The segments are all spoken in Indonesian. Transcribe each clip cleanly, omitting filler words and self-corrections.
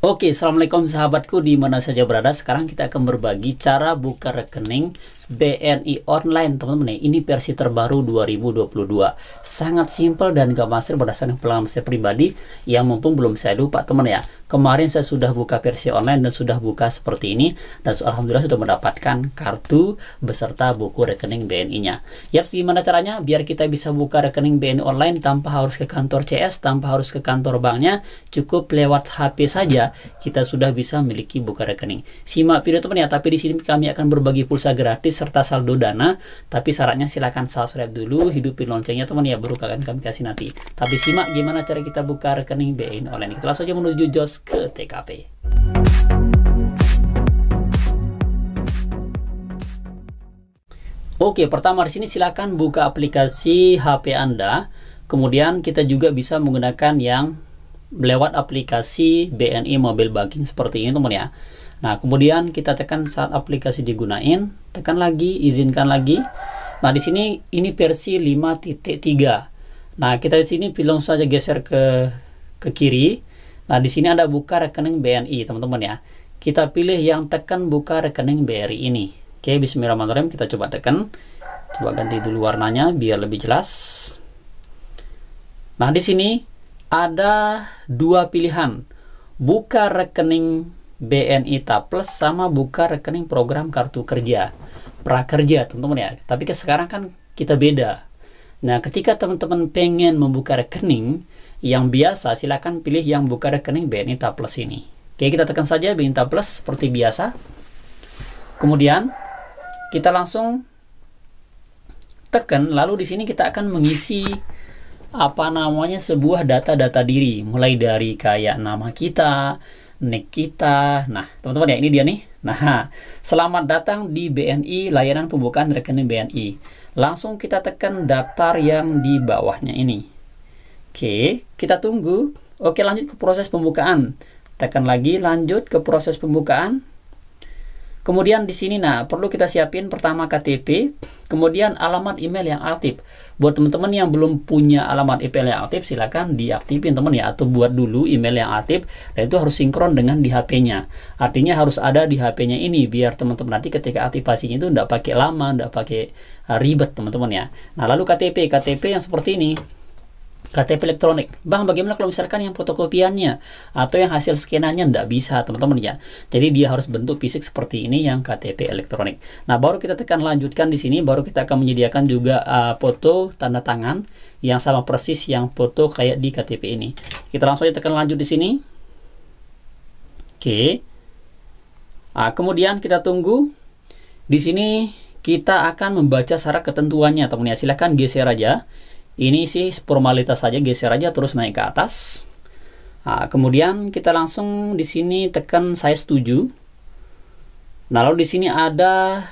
Oke, assalamualaikum sahabatku di mana saja berada. Sekarang kita akan berbagi cara buka rekening BNI online, teman-teman. Ini versi terbaru 2022. Sangat simpel dan gampang sekali berdasarkan pengalaman saya pribadi yang mumpung belum saya lupa, teman ya. Kemarin saya sudah buka versi online dan sudah buka seperti ini, dan alhamdulillah sudah mendapatkan kartu beserta buku rekening BNI-nya. Yaps, gimana caranya biar kita bisa buka rekening BNI online tanpa harus ke kantor CS, tanpa harus ke kantor banknya, cukup lewat HP saja kita sudah bisa memiliki buka rekening. Simak video teman ya, tapi di sini kami akan berbagi pulsa gratis serta saldo dana, tapi syaratnya silahkan subscribe dulu, hidupin loncengnya teman ya, baru akan kami kasih nanti. Tapi simak gimana cara kita buka rekening BNI online. Kita langsung aja menuju jos ke TKP. Oke, pertama di sini silakan buka aplikasi HP Anda. Kemudian kita juga bisa menggunakan yang lewat aplikasi BNI Mobile Banking seperti ini teman ya. Nah, kemudian kita tekan saat aplikasi digunain, tekan lagi, izinkan lagi. Nah, di sini ini versi 5.3. Nah, kita di sini pilih saja geser ke kiri. Nah, di sini ada buka rekening BNI, teman-teman ya. Kita pilih yang tekan buka rekening BRI ini. Oke, bismillahirrahmanirrahim, kita coba tekan. Coba ganti dulu warnanya biar lebih jelas. Nah, di sini ada dua pilihan. Buka rekening BNI Taples sama buka rekening program kartu kerja prakerja, teman-teman ya. Tapi sekarang kan kita beda. Nah, ketika teman-teman pengen membuka rekening yang biasa, silakan pilih yang buka rekening BNI Taples ini. Oke, kita tekan saja BNI Taples seperti biasa. Kemudian kita langsung tekan, lalu di sini kita akan mengisi sebuah data-data diri, mulai dari kayak nama kita, nik kita. Nah, teman-teman ya, ini dia nih. Nah, selamat datang di BNI, layanan pembukaan rekening BNI. Langsung kita tekan daftar yang di bawahnya ini. Oke, kita tunggu. Oke, lanjut ke proses pembukaan. Tekan lagi, lanjut ke proses pembukaan. Kemudian di sini, nah, perlu kita siapin pertama KTP, kemudian alamat email yang aktif. Buat teman-teman yang belum punya alamat email yang aktif, silakan diaktifin teman ya, atau buat dulu email yang aktif, dan itu harus sinkron dengan di HP-nya. Artinya harus ada di HP-nya ini, biar teman-teman nanti ketika aktivasinya itu tidak pakai lama, tidak pakai ribet teman-teman ya. Nah, lalu KTP yang seperti ini. KTP elektronik. Bang, bagaimana kalau misalkan yang fotokopiannya atau yang hasil scanannya tidak bisa, teman-teman ya. Jadi dia harus bentuk fisik seperti ini yang KTP elektronik. Nah, baru kita tekan lanjutkan di sini, baru kita akan menyediakan juga foto tanda tangan yang sama persis yang foto kayak di KTP ini. Kita langsung aja tekan lanjut di sini. Oke. Nah, kemudian kita tunggu. Di sini kita akan membaca syarat ketentuannya, teman ya. Silahkan geser aja. Ini sih formalitas saja, geser aja terus naik ke atas. Nah, kemudian kita langsung di sini tekan saya setuju. Nah, lalu di sini ada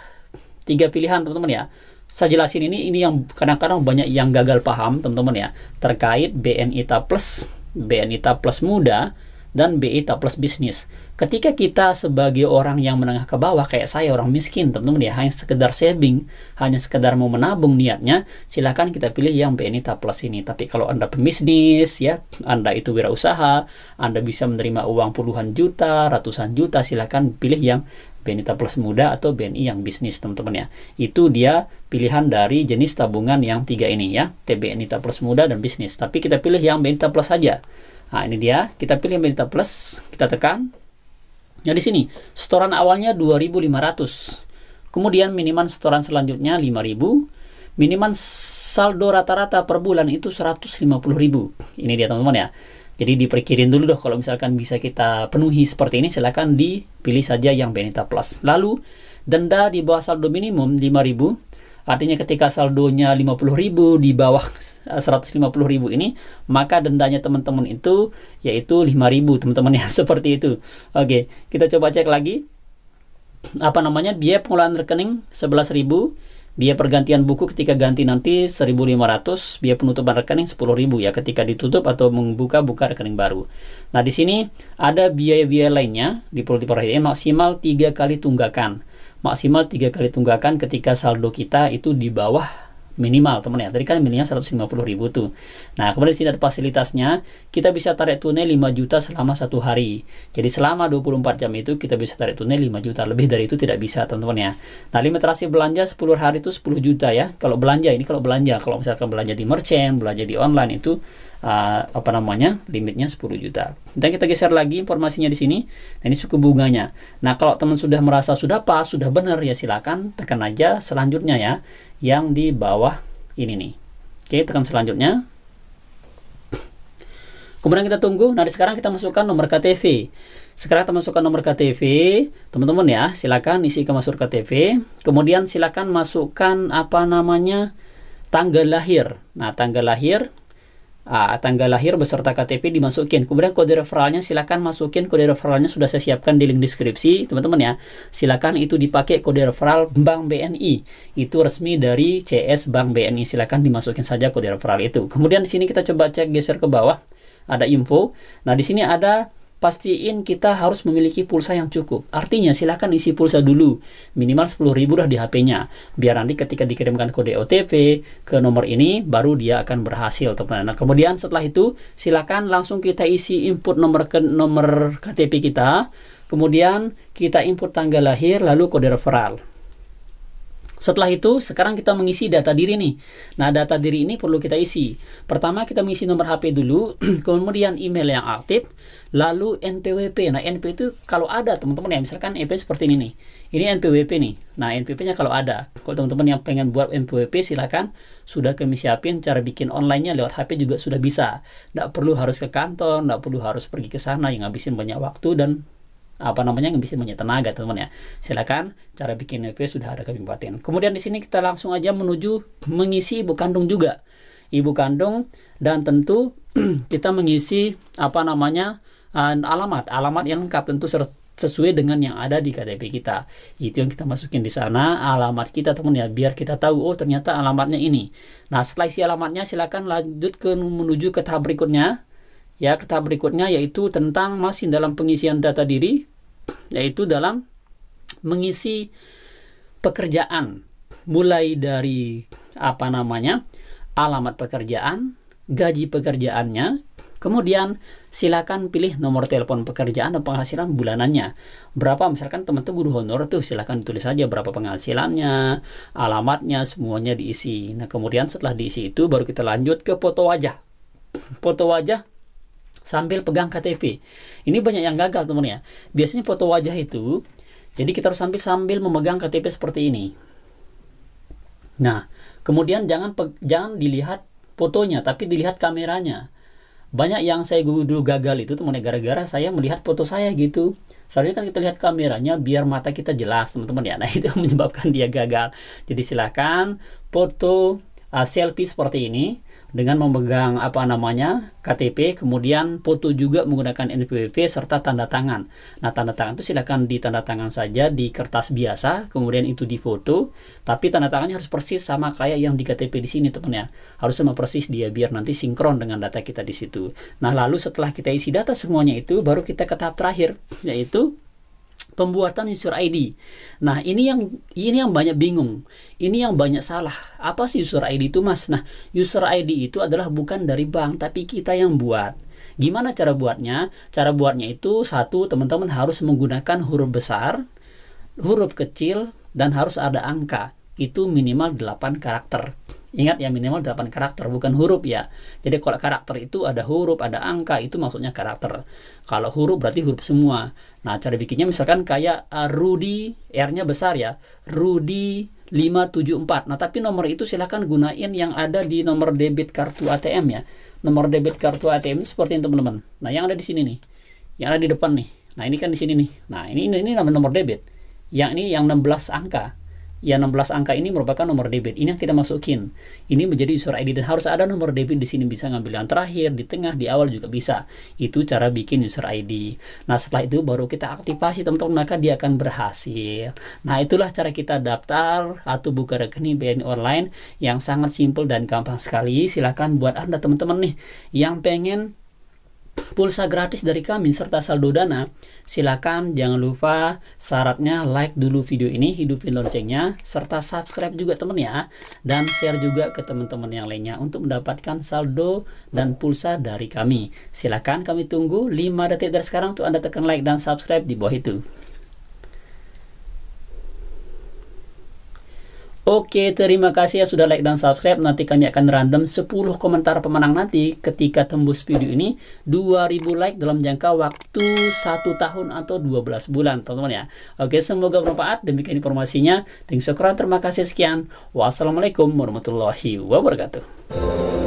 3 pilihan, teman-teman ya. Saya jelasin ini yang kadang-kadang banyak yang gagal paham, teman-teman ya, terkait BNI Taples, BNI Taples Muda, dan BNI Taples Bisnis. Ketika kita sebagai orang yang menengah ke bawah kayak saya, orang miskin, teman-teman ya, hanya sekedar saving, hanya sekedar mau menabung niatnya, silahkan kita pilih yang BNI Taples ini. Tapi kalau Anda pembisnis ya, Anda itu wirausaha, Anda bisa menerima uang puluhan juta, ratusan juta, silahkan pilih yang BNI Taples Muda atau BNI yang bisnis, teman-teman ya. Itu dia pilihan dari jenis tabungan yang 3 ini ya, TBNI Taples Muda dan bisnis. Tapi kita pilih yang BNI Taples saja. Nah, ini dia, kita pilih BNI Taples, kita tekan. Nah, di sini setoran awalnya 2.500. Kemudian minimal setoran selanjutnya 5.000. Minimal saldo rata-rata per bulan itu 150.000. Ini dia, teman-teman ya. Jadi diperkirin dulu dong, kalau misalkan bisa kita penuhi seperti ini, silakan dipilih saja yang BNI Taples. Lalu denda di bawah saldo minimum 5.000. Artinya ketika saldonya 50.000 di bawah 150.000 ini, maka dendanya teman-teman itu yaitu 5.000, teman-teman ya, seperti itu. Oke, kita coba cek lagi. Biaya pengelolaan rekening 11.000, biaya pergantian buku ketika ganti nanti 1.500, biaya penutupan rekening 10.000 ya ketika ditutup atau buka rekening baru. Nah, di sini ada biaya-biaya lainnya, perlu diperhatikan, maksimal 3 kali tunggakan. Maksimal 3 kali tunggakan ketika saldo kita itu di bawah minimal teman ya. Tadi kan minimalnya 150.000 tuh. Nah, kemudian di sini ada fasilitasnya. Kita bisa tarik tunai 5 juta selama 1 hari. Jadi selama 24 jam itu kita bisa tarik tunai 5 juta. Lebih dari itu tidak bisa teman-teman ya. Nah, limitasi belanja 10 hari itu 10 juta ya. Kalau belanja ini kalau misalkan belanja di merchant, belanja di online itu limitnya 10 juta. Dan kita geser lagi informasinya di sini. Nah, ini suku bunganya. Nah, kalau teman sudah merasa sudah pas, sudah benar ya silakan tekan aja selanjutnya ya, yang di bawah ini nih. Oke, tekan selanjutnya. Kemudian kita tunggu. Nah, sekarang kita masukkan nomor KTP. Sekarang kita masukkan nomor KTP, teman-teman ya. Silakan isi masuk KTP. Kemudian silakan masukkan tanggal lahir. Nah, tanggal lahir beserta KTP dimasukin. Kemudian kode referralnya silakan masukin. Kode referralnya sudah saya siapkan di link deskripsi teman-teman ya. Silakan itu dipakai kode referral Bank BNI. Itu resmi dari CS Bank BNI. Silakan dimasukin saja kode referral itu. Kemudian di sini kita coba cek, geser ke bawah, ada info. Nah, di sini ada pastiin kita harus memiliki pulsa yang cukup. Artinya silakan isi pulsa dulu, minimal 10.000 dah di HP-nya. Biar nanti ketika dikirimkan kode OTP ke nomor ini, baru dia akan berhasil, teman-teman. Nah, kemudian setelah itu silakan langsung kita isi input nomor KTP kita. Kemudian kita input tanggal lahir, lalu kode referral. Setelah itu, sekarang kita mengisi data diri nih. Nah, data diri ini perlu kita isi. Pertama, kita mengisi nomor HP dulu, kemudian email yang aktif, lalu NPWP. Nah, NP itu kalau ada, teman-teman ya, misalkan NP seperti ini nih. Ini NPWP nih. Nah, NPWP-nya kalau ada. Kalau teman-teman yang pengen buat NPWP, silakan sudah kami siapin. Cara bikin online-nya lewat HP juga sudah bisa. Nggak perlu harus ke kantor, nggak perlu harus pergi ke sana, yang ngabisin banyak waktu dan ngabisin banyak tenaga, teman-teman ya. Silakan, cara bikin NPWP sudah ada kami buatin. Kemudian di sini kita langsung aja menuju mengisi ibu kandung juga. Ibu kandung, dan tentu kita mengisi alamat yang lengkap, tentu sesuai dengan yang ada di KTP kita. Itu yang kita masukin di sana, alamat kita, teman ya, biar kita tahu oh ternyata alamatnya ini. Nah, setelah isi alamatnya silakan lanjut menuju ke tahap berikutnya. Ya, tahap berikutnya yaitu tentang masih dalam pengisian data diri, yaitu dalam mengisi pekerjaan, mulai dari alamat pekerjaan, gaji pekerjaannya, kemudian silakan pilih nomor telepon pekerjaan dan penghasilan bulanannya berapa. Misalkan teman tuh guru honor tuh, silakan tulis saja berapa penghasilannya, alamatnya, semuanya diisi. Nah, kemudian setelah diisi itu baru kita lanjut ke foto wajah. Foto wajah sambil pegang KTP. Ini banyak yang gagal, teman ya. Biasanya foto wajah itu, jadi kita harus sambil memegang KTP seperti ini. Nah, kemudian jangan dilihat fotonya, tapi dilihat kameranya. Banyak yang saya dulu gagal itu, teman, gara-gara saya melihat foto saya gitu. Seharusnya kan kita lihat kameranya biar mata kita jelas, teman-teman ya. Nah, itu yang menyebabkan dia gagal. Jadi silakan foto selfie seperti ini dengan memegang KTP, kemudian foto juga menggunakan NPWP serta tanda tangan. Nah, tanda tangan itu silakan ditanda tangan saja di kertas biasa, kemudian itu difoto, tapi tanda tangannya harus persis sama kayak yang di KTP di sini, teman ya. Harus sama persis dia biar nanti sinkron dengan data kita di situ. Nah, lalu setelah kita isi data semuanya itu, baru kita ke tahap terakhir, yaitu pembuatan user ID. Nah, ini yang banyak bingung. Ini yang banyak salah. Apa sih user ID itu, Mas? Nah, user ID itu adalah bukan dari bank, tapi kita yang buat. Gimana cara buatnya? Cara buatnya itu, satu, teman-teman harus menggunakan huruf besar, huruf kecil, dan harus ada angka. Itu minimal 8 karakter. Ingat ya, minimal 8 karakter, bukan huruf ya. Jadi kalau karakter itu ada huruf, ada angka, itu maksudnya karakter. Kalau huruf berarti huruf semua. Nah, cara bikinnya misalkan kayak Rudy, R-nya besar ya, Rudy 574. Nah, tapi nomor itu silahkan gunain yang ada di nomor debit kartu ATM ya. Nomor debit kartu ATM itu seperti ini, teman-teman. Nah, yang ada di sini nih. Yang ada di depan nih. Nah, ini kan di sini nih. Nah, ini nomor debit. Yang ini yang 16 angka. Ya, 16 angka ini merupakan nomor debit. Ini yang kita masukin. Ini menjadi user ID dan harus ada nomor debit di sini. Bisa ngambil yang terakhir, di tengah, di awal juga bisa. Itu cara bikin user ID. Nah, setelah itu baru kita aktifasi, teman-teman, maka dia akan berhasil. Nah, itulah cara kita daftar atau buka rekening BNI online yang sangat simpel dan gampang sekali. Silahkan buat Anda, teman-teman nih, yang pengen pulsa gratis dari kami serta saldo dana, silakan jangan lupa syaratnya like dulu video ini, hidupin loncengnya, serta subscribe juga teman ya, dan share juga ke teman-teman yang lainnya untuk mendapatkan saldo dan pulsa dari kami. Silakan kami tunggu 5 detik dari sekarang untuk Anda tekan like dan subscribe di bawah itu. Oke, terima kasih ya sudah like dan subscribe. Nanti kami akan random 10 komentar pemenang nanti ketika tembus video ini 2000 like dalam jangka waktu 1 tahun atau 12 bulan teman-teman ya. Oke, semoga bermanfaat. Demikian informasinya. Terima kasih, sekian. Wassalamualaikum warahmatullahi wabarakatuh.